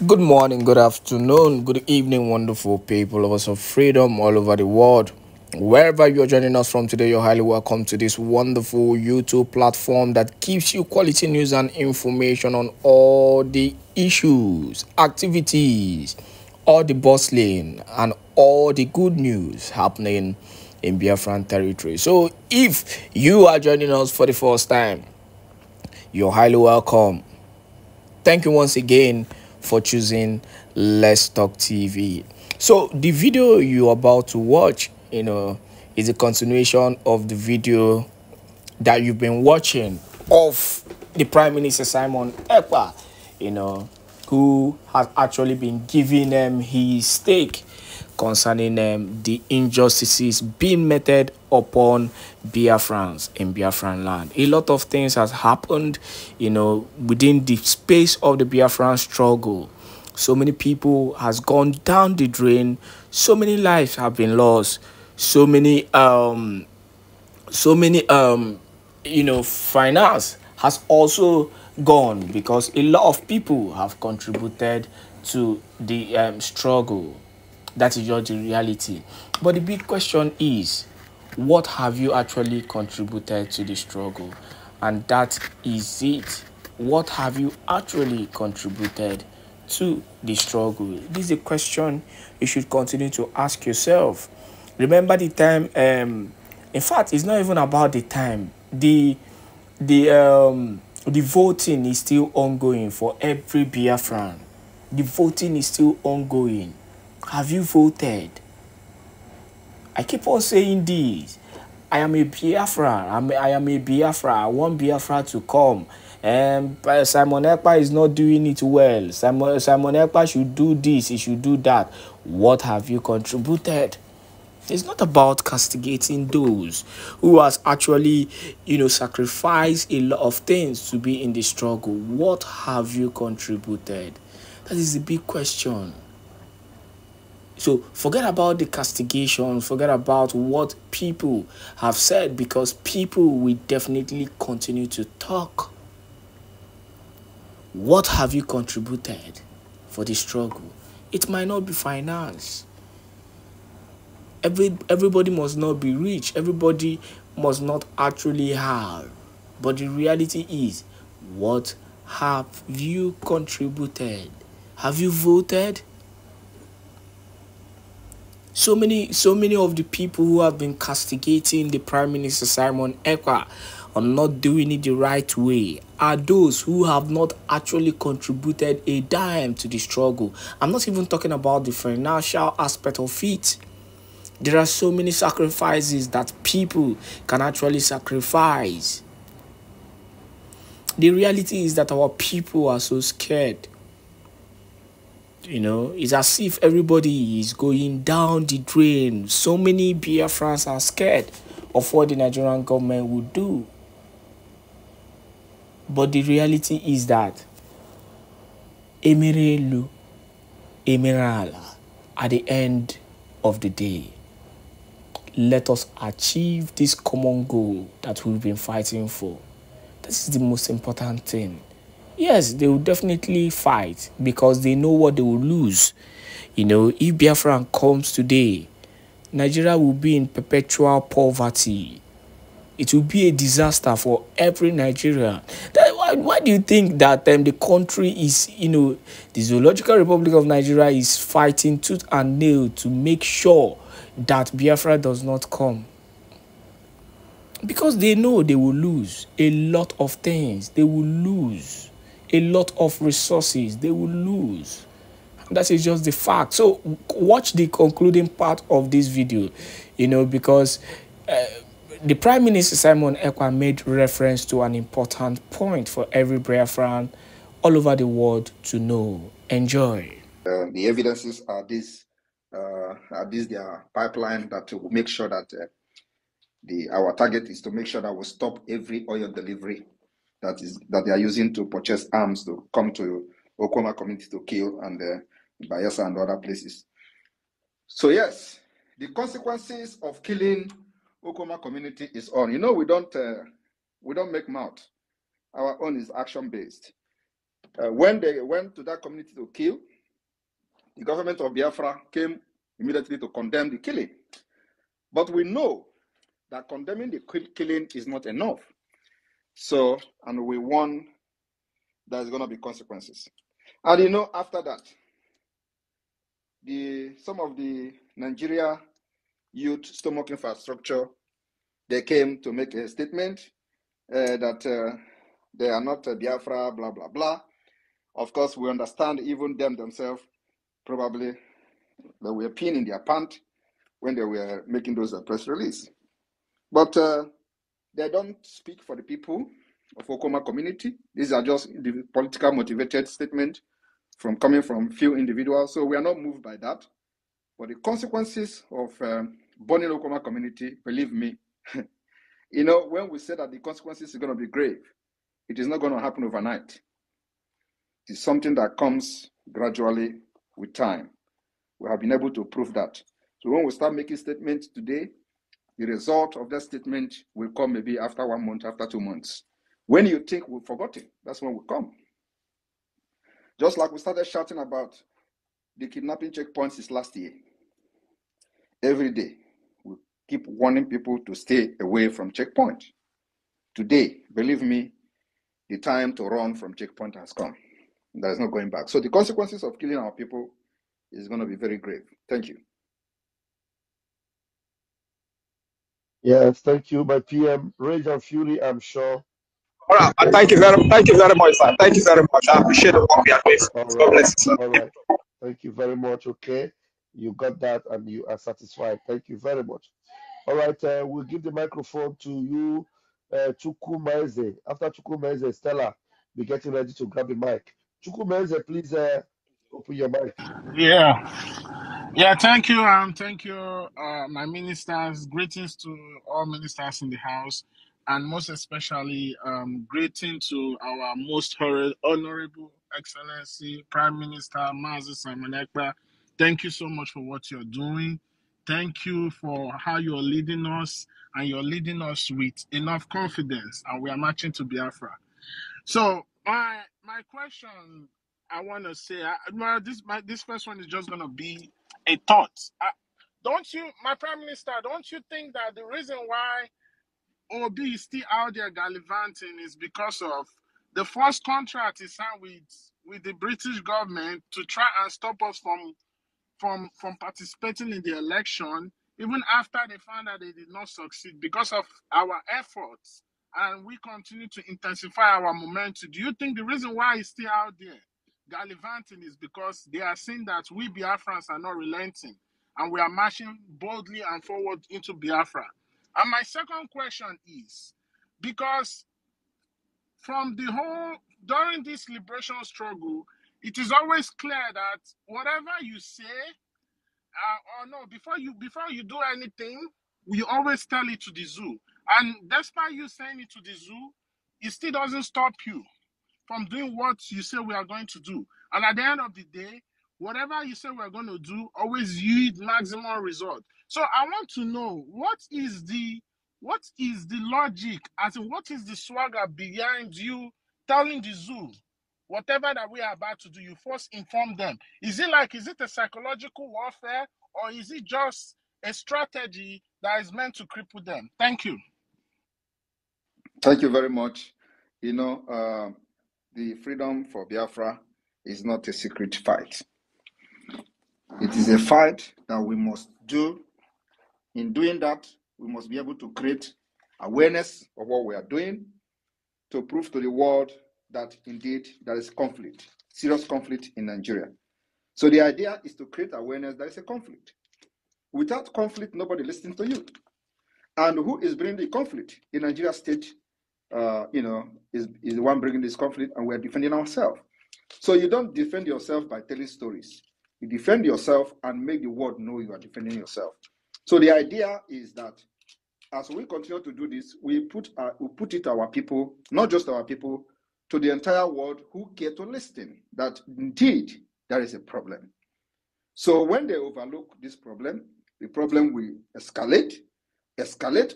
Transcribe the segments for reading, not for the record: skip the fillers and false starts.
Good morning, good afternoon, good evening, wonderful people, lovers of freedom all over the world. Wherever you're joining us from today, you're highly welcome to this wonderful YouTube platform that gives you quality news and information on all the issues, activities, all the bustling, and all the good news happening in Biafran territory. So, if you are joining us for the first time, you're highly welcome. Thank you once again for choosing Let's Talk TV. So the video you're about to watch, is a continuation of the video that you've been watching of the Prime Minister Simon Èkpá, who has actually been giving his stake concerning the injustices being meted upon Biafrans in Biafran land. A lot of things has happened, within the space of the Biafran struggle. So many people has gone down the drain. So many lives have been lost. So many finance has also gone because a lot of people have contributed to the struggle. That is just the reality. But the big question is, what have you actually contributed to the struggle? And that is it. What have you actually contributed to the struggle? This is a question you should continue to ask yourself. Remember the time, in fact, it's not even about the time. The voting is still ongoing for every Biafran. The voting is still ongoing. Have you voted? I keep on saying this. I am a Biafra. I am a Biafra. I want Biafra to come. Simon Èkpá is not doing it well. Simon Èkpá should do this. He should do that. What have you contributed? It's not about castigating those who has actually, sacrificed a lot of things to be in the struggle. What have you contributed? That is the big question. So forget about the castigation, forget about what people have said, because people will definitely continue to talk. What have you contributed for the struggle? It might not be finance. Everybody must not be rich. Everybody must not actually have. But the reality is, what have you contributed? Have you voted? So many of the people who have been castigating the Prime Minister Simon Èkpá on not doing it the right way are those who have not actually contributed a dime to the struggle. I'm not even talking about the financial aspect of it. There are so many sacrifices that people can actually sacrifice. The reality is that our people are so scared. It's as if everybody is going down the drain. So many Biafrans are scared of what the Nigerian government will do. But the reality is that Emerelu, Emerala, at the end of the day, let us achieve this common goal that we've been fighting for. This is the most important thing. Yes, they will definitely fight because they know what they will lose. If Biafra comes today, Nigeria will be in perpetual poverty. It will be a disaster for every Nigerian. Why do you think that the country is, the Zoological Republic of Nigeria is fighting tooth and nail to make sure that Biafra does not come? Because they know they will lose a lot of things. They will lose a lot of resources. They will lose. That is just the fact. So watch the concluding part of this video, because the Prime Minister Simon Èkpá made reference to an important point for every Biafran all over the world to know. Enjoy. The evidences are their pipeline that will make sure that our target is to make sure that we stop every oil delivery that they are using to purchase arms to come to Okuama community to kill, and Bayelsa and other places. So yes, the consequences of killing Okuama community is on. We don't make mouth. Our own is action based. When they went to that community to kill, the government of Biafra came immediately to condemn the killing. But we know that condemning the killing is not enough. So, and we warn there's going to be consequences. And you know, after that, some of the Nigeria youth stomach infrastructure, they came to make a statement that they are not Biafra, blah, blah, blah. Of course, we understand even them themselves, probably they were peeing in their pants when they were making those press release. But they don't speak for the people of Okuama community. These are just the political motivated statements coming from few individuals. So we are not moved by that. But the consequences of burning Okuama community, believe me, you know, when we say that the consequences are going to be grave, it is not going to happen overnight. It's something that comes gradually with time. We have been able to prove that. So when we start making statements today, the result of that statement will come maybe after 1 month, after 2 months. When you think we've forgotten, that's when we come. Just like we started shouting about the kidnapping checkpoints since last year. Every day, we keep warning people to stay away from checkpoint. Today, believe me, the time to run from checkpoint has come. There is no going back. So the consequences of killing our people is going to be very grave. Thank you. Yes, thank you, my PM. Rage and Fury, I'm sure. All right. Thank you very much, sir. Thank you very much. I appreciate the work you are doing. God bless you, sir. All right. Thank you very much. Okay. You got that and you are satisfied. Thank you very much. All right. We'll give the microphone to you, Chukwumeze. After Chukwumeze, Stella, be getting ready to grab the mic. Chukwumeze, please open your mic. Yeah, thank you, my ministers. Greetings to all ministers in the house, and most especially, greeting to our most honorable Excellency Prime Minister Mazi Simon Èkpá. Thank you so much for what you're doing. Thank you for how you're leading us, and you're leading us with enough confidence, and we are marching to Biafra. So my question I want to say, this first one is just going to be a thought. Don't you, my Prime Minister, don't you think that the reason why OB is still out there gallivanting is because of the first contract he signed with the British government to try and stop us from participating in the election, even after they found that they did not succeed because of our efforts, and we continue to intensify our momentum? Do you think the reason why he's still out there gallivanting is because they are seeing that we Biafrans are not relenting and we are marching boldly and forward into Biafra? And my second question is, because during this liberation struggle, it is always clear that whatever you say, or no, before you do anything, we always tell it to the zoo. And despite you saying it to the zoo, it still doesn't stop you from doing what you say we are going to do. And at the end of the day, whatever you say we are going to do always yield maximum result. So I want to know, what is the logic, as in what is the swagger behind you telling the zoo whatever that we are about to do, you first inform them? Is it a psychological warfare, or is it just a strategy that is meant to cripple them? Thank you. Thank you very much. You know, the freedom for Biafra is not a secret fight. It is a fight that we must do. In doing that, we must be able to create awareness of what we are doing to prove to the world that indeed there is conflict, serious conflict in Nigeria. So the idea is to create awareness there is a conflict. Without conflict, nobody listens to you. And who is bringing the conflict? The Nigeria state, is the one bringing this conflict, and we're defending ourselves. So you don't defend yourself by telling stories. You defend yourself and make the world know you are defending yourself. So the idea is that as we continue to do this, we put it to our people, not just our people, to the entire world who care to listen, that indeed there is a problem. So when they overlook this problem, the problem will escalate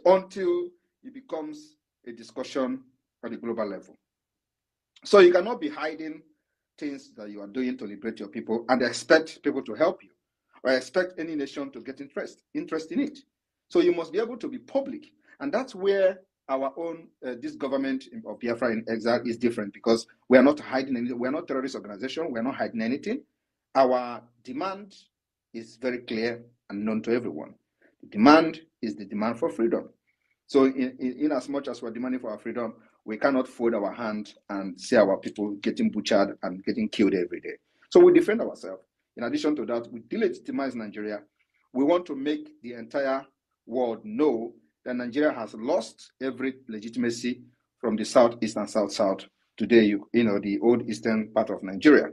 until it becomes a discussion at the global level. So you cannot be hiding things that you are doing to liberate your people and expect people to help you, or expect any nation to get interest in it. So you must be able to be public. And that's where our own, this government of Biafra in exile is different, because we are not hiding anything. We are not a terrorist organization. We are not hiding anything. Our demand is very clear and known to everyone. The demand is the demand for freedom. So in as much as we're demanding for our freedom, we cannot fold our hands and see our people getting butchered and getting killed every day. So we defend ourselves. In addition to that, we delegitimize Nigeria. We want to make the entire world know that Nigeria has lost every legitimacy from the southeast and south-south. Today, the old eastern part of Nigeria.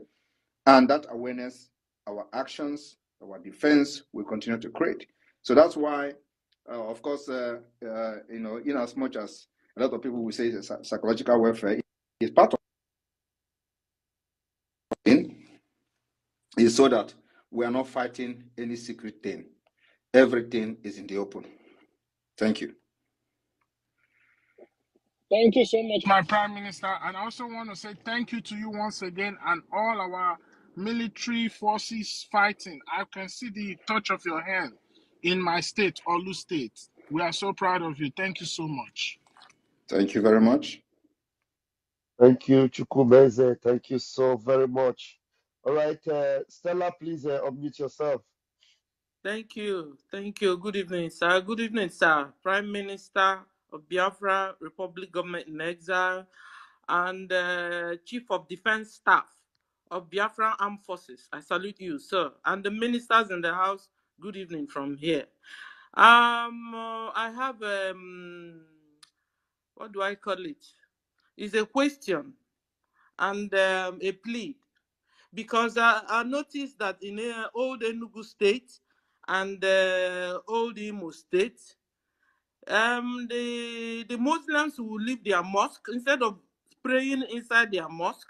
And that awareness, our actions, our defense will continue to create. So that's why, of course, in as much as a lot of people will say psychological warfare is part of it, is so that we are not fighting any secret thing. Everything is in the open. Thank you. Thank you so much, my Prime Minister. And I also want to say thank you to you once again and all our military forces fighting. I can see the touch of your hand in my state, Olu State. We are so proud of you. Thank you so much. Thank you very much. Thank you, Chukwumeze. Thank you so very much. All right, Stella, please unmute yourself. Thank you. Thank you. Good evening, sir. Good evening, sir. Prime Minister of Biafra, Republic Government in Exile, and Chief of Defense Staff of Biafra Armed Forces. I salute you, sir. And the ministers in the house, good evening from here. I have, what do I call it? It's a question and a plea. Because I noticed that in old Enugu State and old Imo State, the Muslims will leave their mosque. Instead of praying inside their mosque,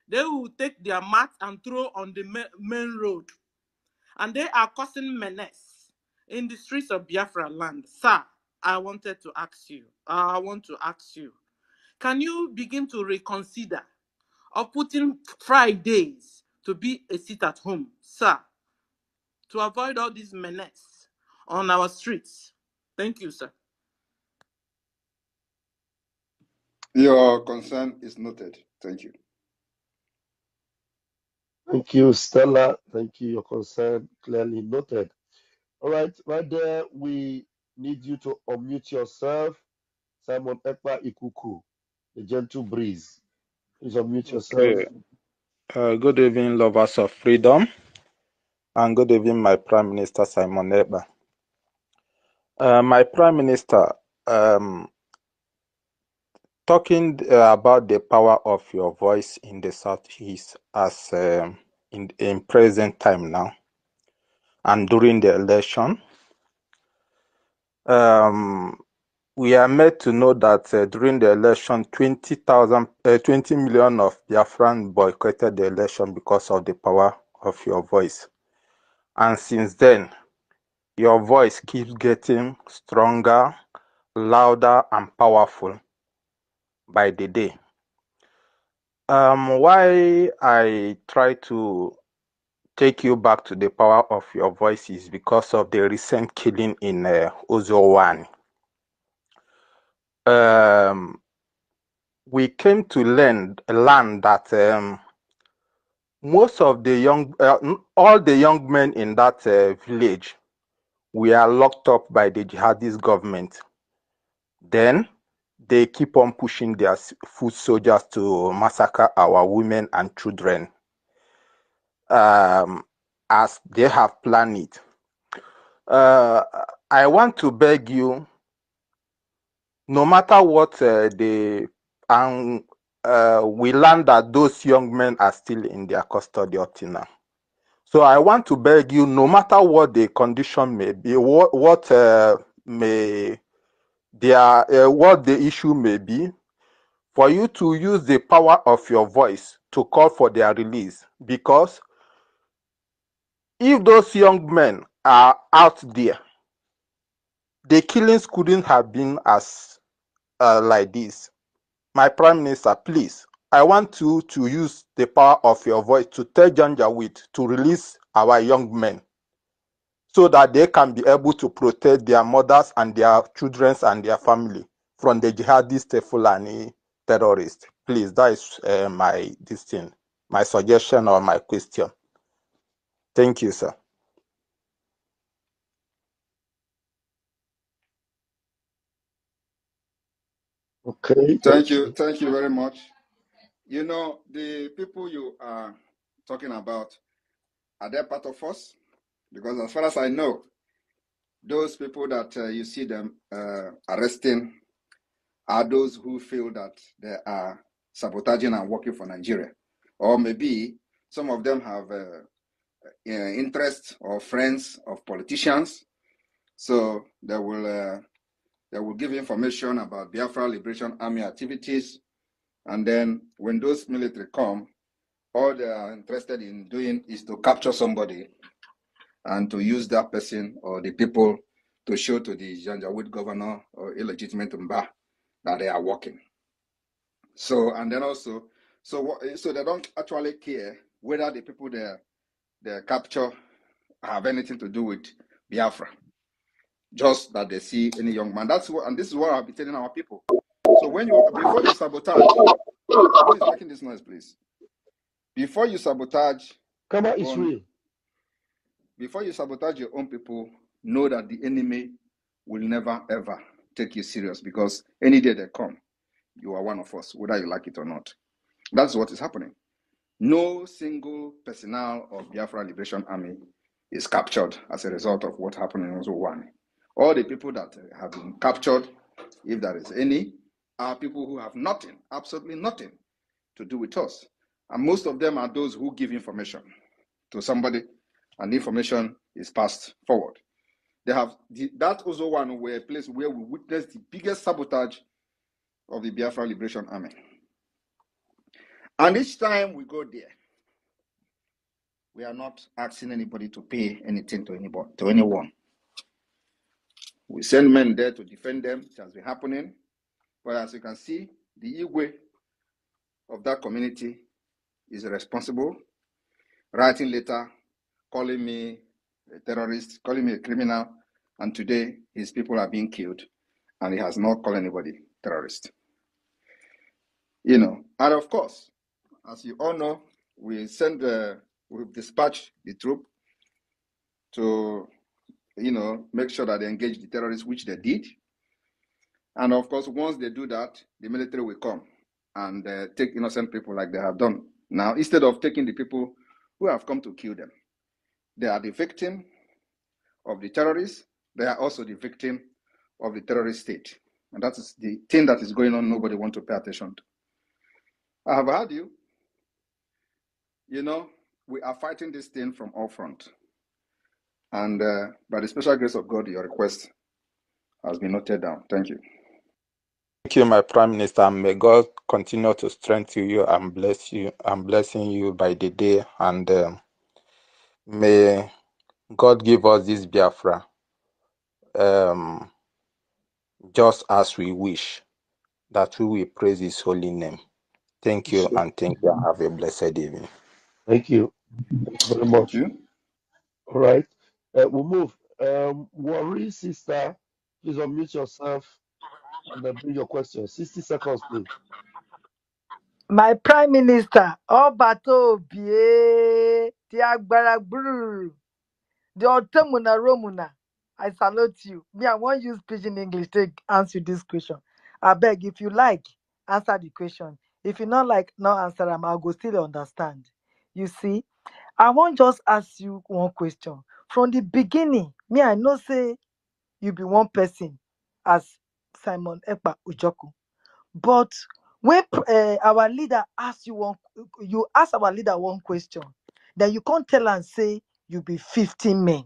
they will take their mat and throw on the main road. And they are causing menace in the streets of Biafra land. Sir, I want to ask you, can you begin to reconsider of putting Fridays to be a sit at home, sir, to avoid all this menace on our streets? Thank you, sir. Your concern is noted. Thank you. Thank you, Stella. Thank you. Your concern clearly noted. All right, right there, we need you to unmute yourself. Simon Èkpá Ikuku, the gentle breeze. Please unmute yourself. Okay. Good evening, lovers of freedom. And good evening, my Prime Minister, Simon Èkpá. My Prime Minister, talking about the power of your voice in the Southeast as in present time now and during the election, we are made to know that during the election, 20 million of Biafran boycotted the election because of the power of your voice. And since then, your voice keeps getting stronger, louder, and powerful by the day. Why I try to take you back to the power of your voice is because of the recent killing in Ozowani. We came to learn that most of the all the young men in that village were locked up by the jihadist government. Then they keep on pushing their foot soldiers to massacre our women and children as they have planned it. I want to beg you, no matter what we learn that those young men are still in their custody up till now. So I want to beg you, no matter what the condition may be, what the issue may be, for you to use the power of your voice to call for their release. Because if those young men are out there, the killings couldn't have been as like this. My Prime Minister, please, I want you to use the power of your voice to tell Janjaweed to release our young men so that they can be able to protect their mothers and their children and their family from the jihadist Fulani terrorists. Please, that is my suggestion or my question. Thank you, sir. Okay, Thank you very much. You know, the people you are talking about, are they part of us? Because as far as I know, those people that you see them arresting are those who feel that they are sabotaging and working for Nigeria. Or maybe some of them have interests or friends of politicians. So they will give information about Biafra Liberation Army activities. And then when those military come, all they are interested in doing is to capture somebody and to use that person or the people to show to the Janjaweed governor or illegitimate Mba that they are working. So, and then also, so they don't actually care whether the people they capture have anything to do with Biafra. Just that they see any young man. That's what, and this is what I'll be telling our people. So before you sabotage, who is making this noise, please? Before you sabotage before you sabotage your own people, know that the enemy will never ever take you serious, because any day they come, you are one of us, whether you like it or not. That's what is happening. No single personnel of Biafra Liberation Army is captured as a result of what happened in Ozo-1. All the people that have been captured, if there is any, are people who have nothing, absolutely nothing to do with us. And most of them are those who give information to somebody, and the information is passed forward. They have that Ozo-1 were a place where we witnessed the biggest sabotage of the Biafra Liberation Army. And each time we go there, we are not asking anybody to pay anything to anyone. We send men there to defend them. It has been happening. But as you can see, the Igwe of that community is responsible, writing letter, calling me a terrorist, calling me a criminal, and today his people are being killed, and he has not called anybody terrorist. You know, and of course, as you all know, we've dispatched the troop to, make sure that they engage the terrorists, which they did. And of course, once they do that, the military will come and take innocent people like they have done. Now, instead of taking the people who have come to kill them, they are the victim of the terrorists. They are also the victim of the terrorist state. And that is the thing that is going on. Nobody wants to pay attention to. I have heard you. We are fighting this thing from all fronts. And by the special grace of God, your request has been noted down. Thank you. Thank you, my Prime Minister. May God continue to strengthen you and bless you and blessing you by the day. And may God give us this Biafra just as we wish, that we will praise His holy name. Thank you, and thank you, and have a blessed evening. Thank you. Thank you very much. Thank you. All right. We'll move. Worry, sister, please unmute yourself and then bring your question. 60 seconds, please. My Prime Minister, Obato Bie, Tiagbara Brr, the Otomuna Romuna. I salute you. Me, I want use pidgin English to answer this question. I beg, if you like, answer the question. If you not like, no answer them, I'll go still understand. You see, I want just ask you one question. From the beginning, me, I know say you be one person as Simon Ekpa Ujoku. But when our leader asks you ask our leader one question, then you can't tell and say you be 15 men.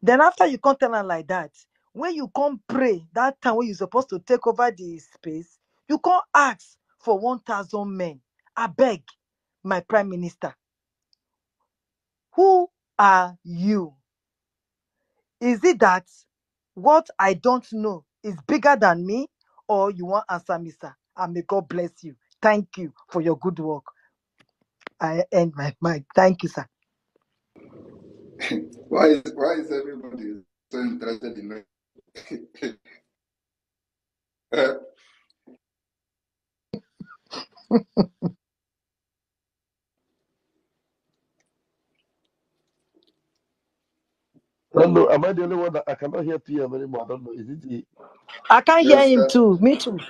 Then after you can't tell her like that, when you come pray that time when you're supposed to take over the space, you can't ask for 1,000 men. I beg, my Prime Minister, who are you? Is it that what I don't know is bigger than me, or you want answer me, sir? And may God bless you. Thank you for your good work. I end my mic. Thank you, sir. Why is everybody so interested in it? I don't know. Am I the only one that I cannot hear PM anymore? I don't know. Is it the? I can hear Yes, him too. Me too.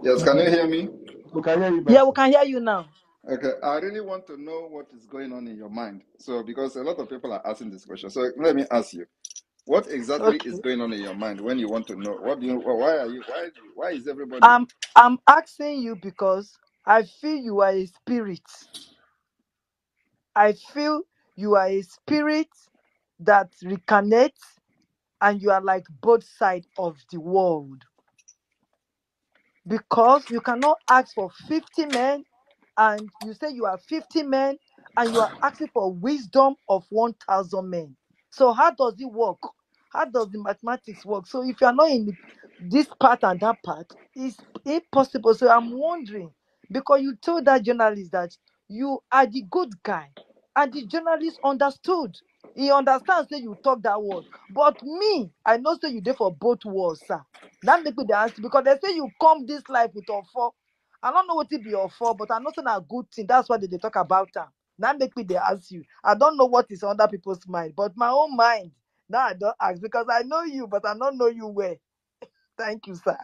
yes, can you hear me? We can hear you Yeah, now, we sir. can hear you now. Okay, I really want to know what is going on in your mind. So, because a lot of people are asking this question, so let me ask you, what exactly Okay. is going on in your mind when you want to know? What do you? Why is everybody? I'm asking you because I feel you are a spirit. I feel you are a spirit that recarnates and you are like both sides of the world. Because you cannot ask for 50 men and you say you are 50 men and you are asking for wisdom of 1,000 men. So how does it work? How does the mathematics work? So if you are not in this part and that part, it's impossible. So I'm wondering, because you told that journalist that you are the good guy, and the journalist understood. He understands that you talk that word. But me, I know say you there for both words, sir. That make me the answer because they say you come this life with offer. I don't know what it be offer, but I know it's a good thing. That's why they talk about them. That make me they ask you. I don't know what is on other people's mind, but my own mind. Now I don't ask because I know you, but I don't know you well. Thank you, sir.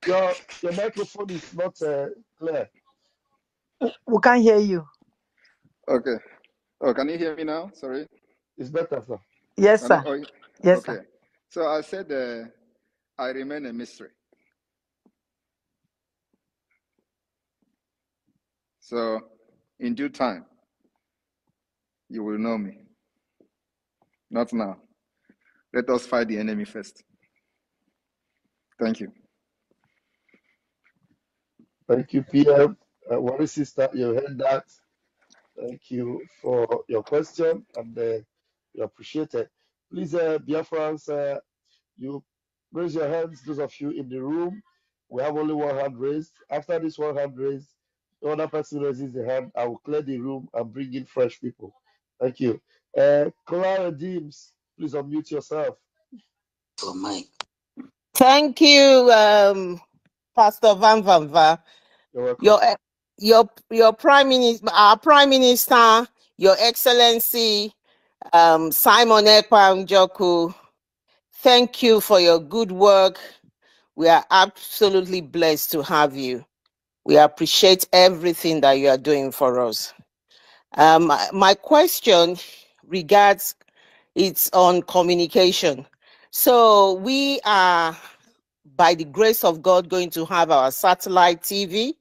Yeah, your microphone is not clear. We can't hear you. Okay. Oh, can you hear me now? Sorry. It's better, sir. Yes, Can you, sir. oh, Yes, okay. sir. So I said I remain a mystery. So in due time, you will know me. Not now. Let us fight the enemy first. Thank you. Thank you, PM. Worry sister, you heard that. Thank you for your question and we appreciate it. Please, Biafrans, you raise your hands, those of you in the room. We have only one hand raised. After this one hand raised, the other person raises the hand. I will clear the room and bring in fresh people. Thank you. Clara Deems, please unmute yourself. Thank you, Pastor Van Van Va. You're welcome. Your Prime Minister, our Prime Minister, Your Excellency, Simon Ekpa Njoku, thank you for your good work. We are absolutely blessed to have you. We appreciate everything that you are doing for us. My question regards it's on communication. So we are, by the grace of God, going to have our satellite TV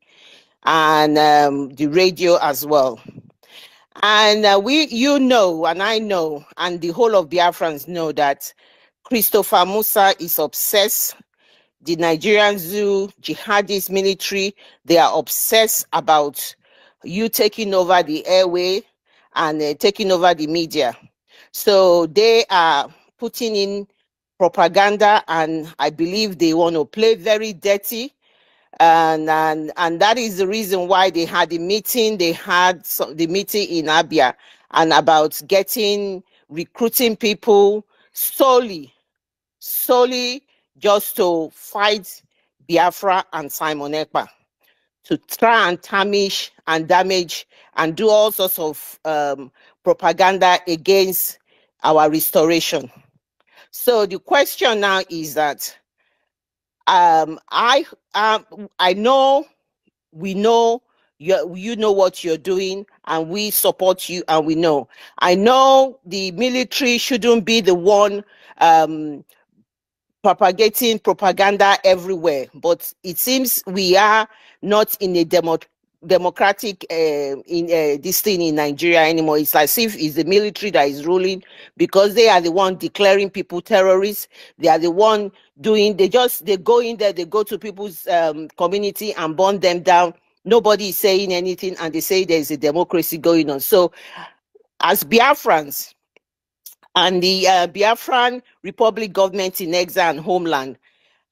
and the radio as well. And you know, and I know, and the whole of Biafrans know that Christopher Musa is obsessed. The Nigerian zoo, jihadist military, they are obsessed about you taking over the airway and taking over the media. So they are putting in propaganda, and I believe they want to play very dirty. And that is the reason why they had the meeting. They had the meeting in Abia and about recruiting people solely just to fight Biafra and Simon Ekpa, to try and tarnish and damage and do all sorts of propaganda against our restoration. So the question now is that I know, we know you know what you're doing, and we support you, and we know. I know the military shouldn't be the one propagating propaganda everywhere, but it seems we are not in a democratic this thing in Nigeria anymore. It's as if it's the military that is ruling, because they are the one declaring people terrorists. They are the one doing, they go in there, they go to people's community and burn them down. nobody is saying anything, and they say there's a democracy going on. So as Biafrans and the Biafran Republic government in exile and homeland,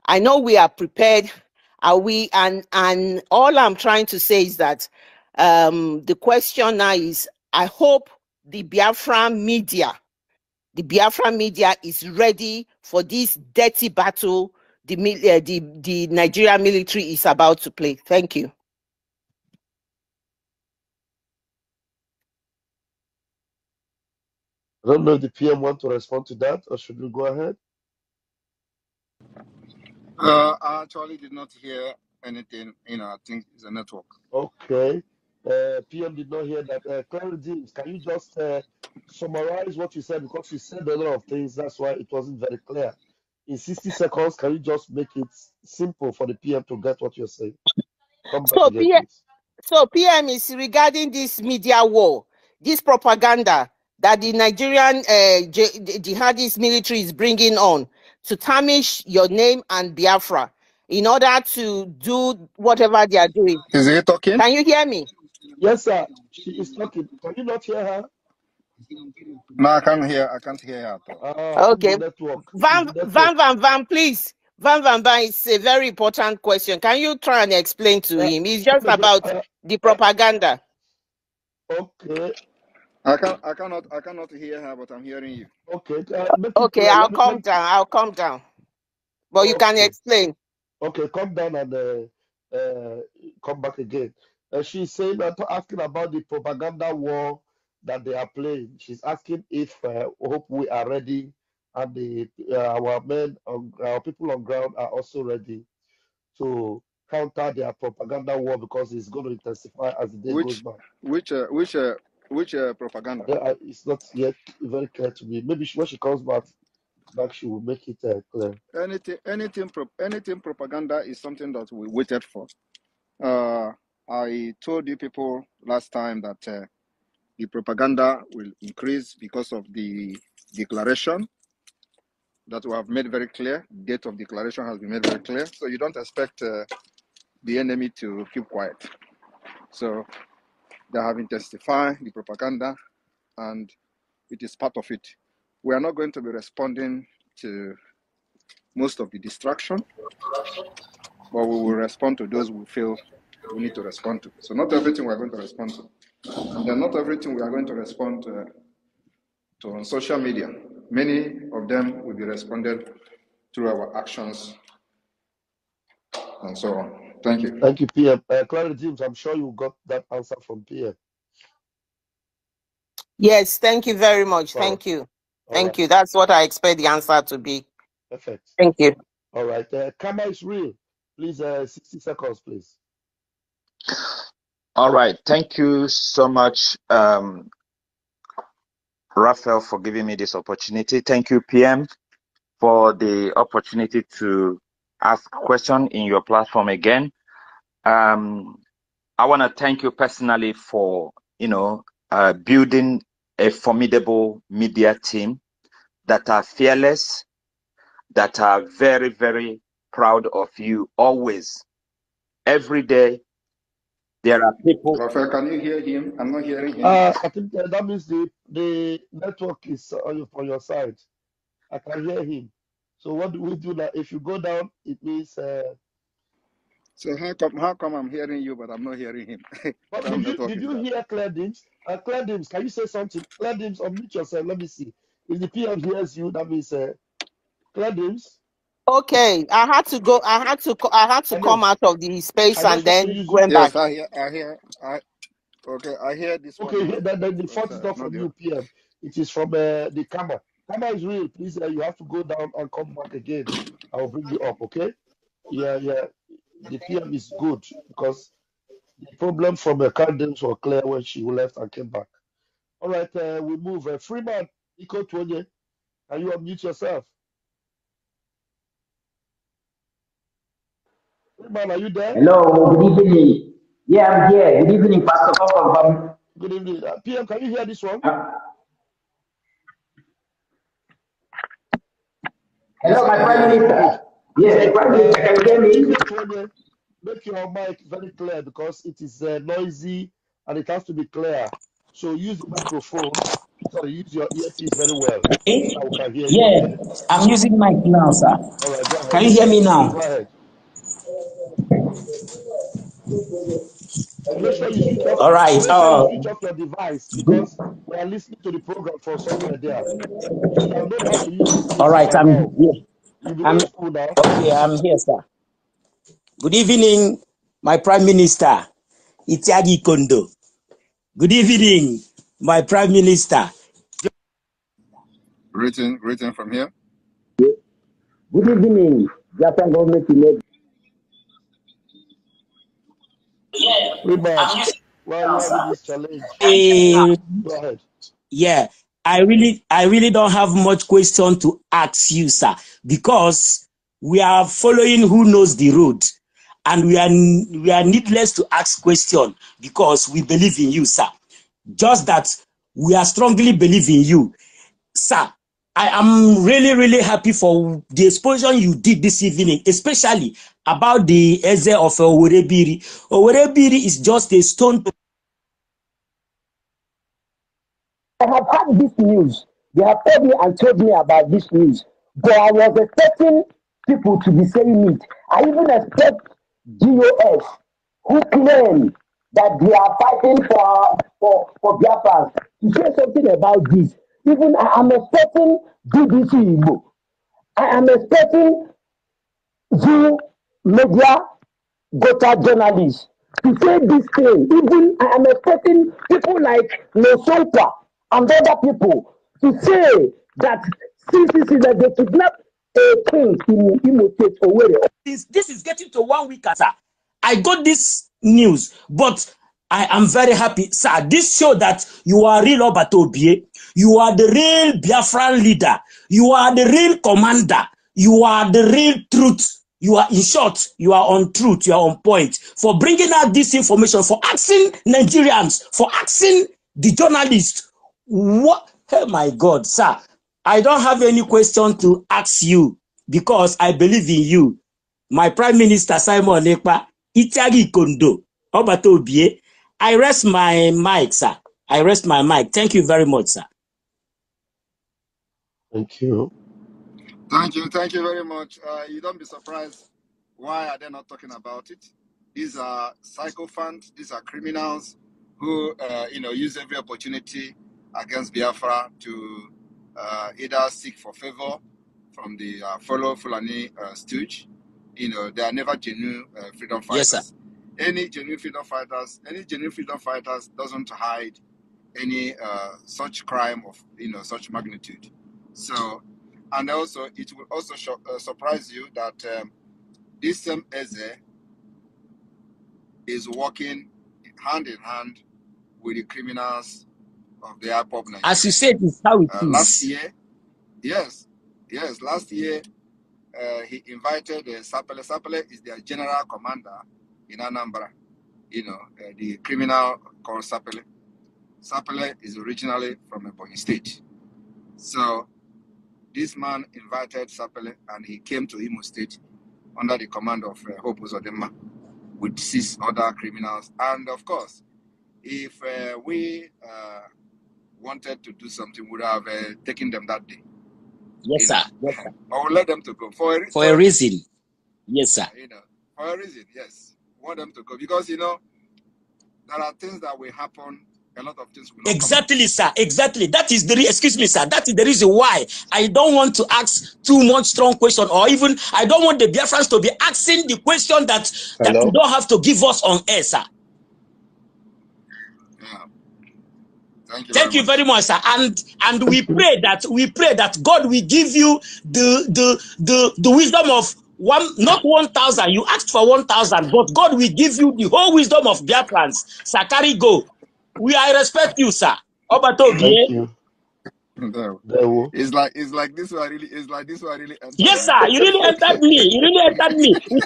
I know we are prepared. Are we? And all I'm trying to say is that the question now is, I hope the Biafran media is ready for this dirty battle the Nigerian military is about to play. Thank you. I don't know if the PM want to respond to that, or should we go ahead? I actually did not hear anything. I think it's a network. Okay. PM did not hear that. Clarity, can you just summarize what you said? Because you said a lot of things, that's why it wasn't very clear. In 60 seconds, can you just make it simple for the PM to get what you're saying? Come back again, please. So PM is regarding this media war, this propaganda that the Nigerian jihadist military is bringing on to tarnish your name and Biafra in order to do whatever they are doing. Is he talking? Can you hear me? Yes, sir. She is talking. Can you not hear her? No, I can't hear her at all. Okay. Van, please. Van, it's a very important question. Can you try and explain to him? It's just about the propaganda. Okay. I cannot hear her, but I'm hearing you. Okay. Okay, I'll calm down. But you can explain. Okay, come down and come back again. She's saying that, asking about the propaganda war that they are playing. She's asking if hope we are ready, and our men, our people on ground are also ready to counter their propaganda war, because it's going to intensify as the day goes by. Which propaganda? It's not yet very clear to me. Maybe when she comes back, she will make it clear. Anything propaganda is something that we waited for. I told you people last time that the propaganda will increase because of the declaration that we have made very clear. Date of declaration has been made very clear. So you don't expect the enemy to keep quiet. So they have intensified the propaganda, and it is part of it. We are not going to be responding to most of the distraction, but we will respond to those we feel we need to respond to. So not everything we are going to respond to. And then not everything we are going to respond to on social media. Many of them will be responded through our actions and so on. Thank you. Thank you, PM. Clara James, I'm sure you got that answer from PM. Yes, thank you very much. Thank you. Thank you. That's what I expect the answer to be. Perfect. Thank you. All right. Camera is real. Please, 60 seconds, please. All right. Thank you so much, Raphael, for giving me this opportunity. Thank you, PM, for the opportunity to ask a question in your platform again. I want to thank you personally for, building a formidable media team that are fearless, that are very, very proud of you always. Every day, there are people. Raphael, can you hear him? I'm not hearing him. I think that means the network is on your side. I can hear him. So what do we do now? If you go down, it means. So how come I'm hearing you, but I'm not hearing him? But did you hear Claire Dims? Claire Dims, can you say something? Claire Dims, unmute yourself. Let me see. If the PM hears you, that means Claire Dims. Okay, I had to go. I had to come out of the space and then went back. Yes, I hear. I hear this one. Okay, then the fault is not from you, PM. It is from the camera. Camera is real. Please, you have to go down and come back again. I will bring you up, okay? Yeah. The PM is good, because the problem from Claire Dims was clear when she left and came back. All right, we move. Freeman, Iko Tonye, can you unmute yourself? Freeman, are you there? Hello, good evening. Yeah, I'm here. Good evening, Pastor. Good evening. PM, can you hear this one? Hello, my Prime Minister. Yes, Prime Minister, can you hear me? make your mic very clear because it is noisy and it has to be clear. So use the microphone. Sorry, use your earpiece very well so that we can hear you. Yeah, Okay. I'm using mic now, sir. All right. Go Can ahead. you hear me now? Go ahead. Make sure you switch off. All right. Make sure you switch off your device because we are listening to the program from somewhere there. You should have known how to use this thing All since right. now. You'll be I'm going school now. okay. I'm here, sir. Good evening, my Prime Minister, Itiagi Kondo. Good evening, my Prime Minister. Greeting from here. Good evening, Japan government. Remark. Why are you having this challenge? Go ahead. Yeah, I really don't have much question to ask you, sir, because we are following who knows the road, and we are needless to ask question because we believe in you, sir. Just that we are strongly believe in you, sir. I am really happy for the exposure you did this evening, especially about the Eze of Owerebiri. Owerebiri is just a stone. I have had this news. They have told me and told me about this news. But I was expecting people to be saying it. I even expect GOS who claim that they are fighting for Biafra to say something about this. Even I am expecting BBC Igbo. I am expecting Zoo media Gota journalists to say this thing. Even I am expecting people like Nosompa and other people to say that that they kidnapped a king in Imo State or where. This is getting to 1 week, sir. I got this news, but I am very happy, sir. This shows that you are real Obatobie. You are the real Biafran leader. You are the real commander. You are the real truth. You are, in short, you are on truth. You are on point for bringing out this information, for asking Nigerians, for asking the journalists. What? Oh my God, sir. I don't have any question to ask you because I believe in you. My Prime Minister Simon Èkpá, Itiagi Kondo, Obatobie. I rest my mic, sir. I rest my mic. Thank you very much, sir. Thank you. Thank you very much. You don't be surprised. Why are they not talking about it? These are sycophants. These are criminals who, use every opportunity against Biafra to either seek for favor from the follow Fulani stooge. They are never genuine freedom fighters. Yes, sir. Any genuine freedom fighters doesn't hide any such crime of such magnitude. So, and also it will also surprise you that this same Eze is working hand in hand with the criminals of the IPOB Nigeria. As you said, it's how it is. Last year, last year he invited Sapele. Sapele is their general commander in Anambra. The criminal called Sapele. Sapele is originally from Ebonyi State. So this man invited Sapele and he came to Imo State under the command of Hope Uzodinma with 6 other criminals. And of course, if we wanted to do something, we would have taken them that day. Yes, sir. Yes, sir. I will let them to go for a reason. Yes, sir. For a reason, yes. We want them to go because there are things that will happen. A lot of things will not exactly, sir. Exactly. That is the excuse me, sir. That is the reason why I don't want to ask too much strong question, or even I don't want the Biafrans to be asking the question that you don't have to give us on air, sir. Yeah. Thank you very much, sir. And we pray that God will give you the wisdom of not 1,000. You asked for 1,000, but God will give you the whole wisdom of Biafrans. Sakari go. I respect you, sir. Thank you. It's like this one really entered. Yes, sir. You really entered me. You really entered me. Too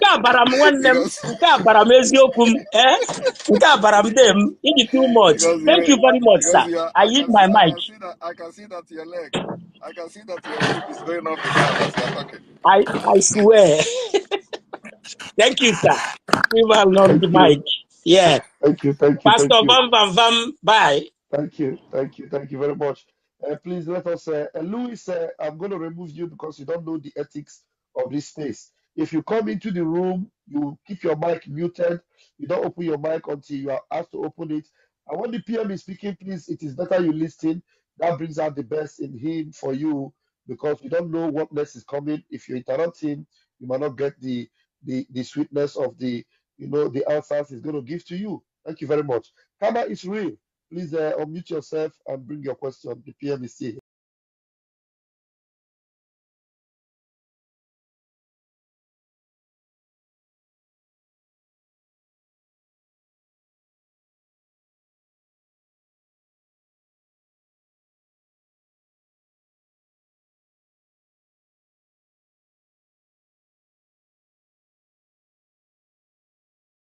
much. Thank you very much, sir. I use my mic. I can see that your leg is going up and down as you are talking. I swear. Thank you, sir. Give her not the Thank you. mic. Yeah. Thank you. Pastor Vam Vam Vam, bye. Thank you very much. Please let us, Louis, I'm going to remove you because you don't know the ethics of this space. If you come into the room, you keep your mic muted. You don't open your mic until you are asked to open it. And when the PM is speaking, please, it is better you listen. That brings out the best in him for you because you don't know what next is coming. If you interrupt him, you might not get the sweetness of the answers he's going to give to you. Thank you very much. Karma is real. Please unmute yourself and bring your question. The PM is here.